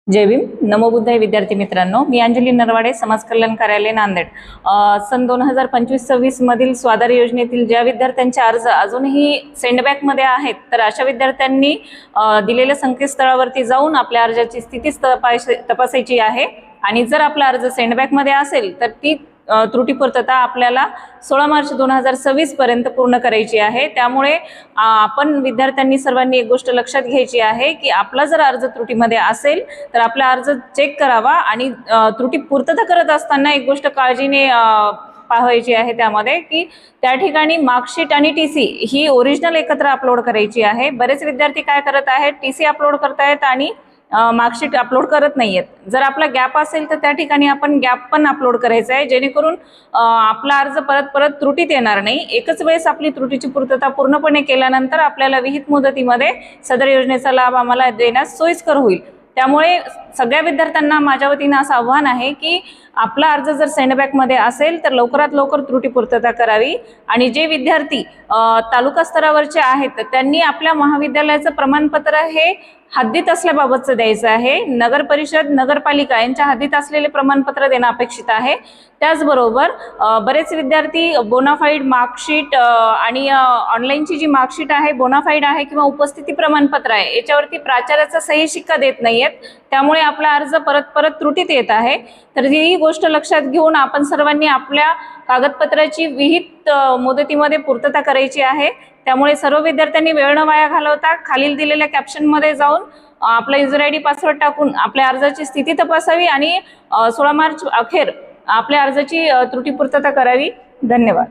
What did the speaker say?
जय भीम. नमो बुद्धाय. विद्यार्थी मित्रांनो, मी अंजली नरवाडे, समाज कल्याण कार्यालय नांदेड. सन 2025-26 मधील स्वाधार योजनेतील ज्या विद्यार्थ्यांचे अर्ज अजूनही सेंडबॅक मध्ये आहेत, तर अशा विद्यार्थ्यांनी दिलेल्या संकेतस्थळावरती जाऊन आपल्या अर्जाची स्थिती तपासायची आहे. आणि जर आपला अर्ज सेंडबॅक मध्ये असेल तर ती त्रुटी पूर्तता आपल्याला 16 मार्च 2026 पर्यंत पूर्ण करायची आहे. त्यामुळे आपण विद्यार्थ्यांनी सर्वांनी एक गोष्ट लक्षात घ्यायची आहे की आपला जर अर्ज त्रुटीमध्ये असेल तर आपला अर्ज चेक करावा आणि त्रुटी पूर्तता करत असताना एक गोष्ट काळजीने पाहायची आहे त्यामध्ये की त्या ठिकाणी मार्कशीट आणि टीसी ही ओरिजिनल एकत्र अपलोड करायची आहे. बरेच विद्यार्थी काय करत आहेत, टीसी अपलोड करतायत आणि मार्कशीट अपलोड करत नाहीयेत. जर आपला गॅप असेल तर त्या ठिकाणी आपण गॅप पण अपलोड करायचा आहे, जेणेकरून आपला अर्ज परत परत त्रुटीत येणार नाही. एकच वेळेस आपली त्रुटीची पूर्तता पूर्णपणे केल्यानंतर आपल्याला विहित मुदतीमध्ये सदर योजनेचा लाभ आम्हाला देण्यास सोयीस्कर होईल. त्यामुळे सगळ्या विद्यार्थ्यांना माझ्या वतीने असं आव्हान आहे की आपला अर्ज जर सेंडबॅक मध्ये असेल तर लवकरात लवकर त्रुटी पूर्तता करावी. आणि जे विद्यार्थी तालुका स्तरावरचे आहेत त्यांनी आपल्या महाविद्यालयाचं प्रमाणपत्र हे हद्दीत असल्याबाबतचं द्यायचं आहे. नगर परिषद, नगरपालिका यांच्या हद्दीत असलेले प्रमाणपत्र देणं अपेक्षित आहे. त्याचबरोबर बरेच विद्यार्थी बोनाफाईड मार्कशीट आणि ऑनलाईनची जी मार्कशीट आहे, बोनाफाईड आहे किंवा उपस्थिती प्रमाणपत्र आहे, याच्यावरती प्राचार्याचा सही शिक्का देत नाहीयेत. त्यामुळे आपला अर्ज परत परत त्रुटीत येत आहे. तर ही गोष्ट लक्षात घेऊन आपण सर्वांनी आपल्या कागदपत्राची विहित मुदतीमध्ये पूर्तता करायची आहे. त्यामुळे सर्व विद्यार्थ्यांनी वेळ न वाया घालवता खालील दिलेल्या कॅप्शनमध्ये जाऊन आपला युजर आयडी पासवर्ड टाकून आपल्या अर्जाची स्थिती तपासावी आणि 16 मार्च अखेर आपल्या अर्जाची त्रुटी पूर्तता करावी. धन्यवाद.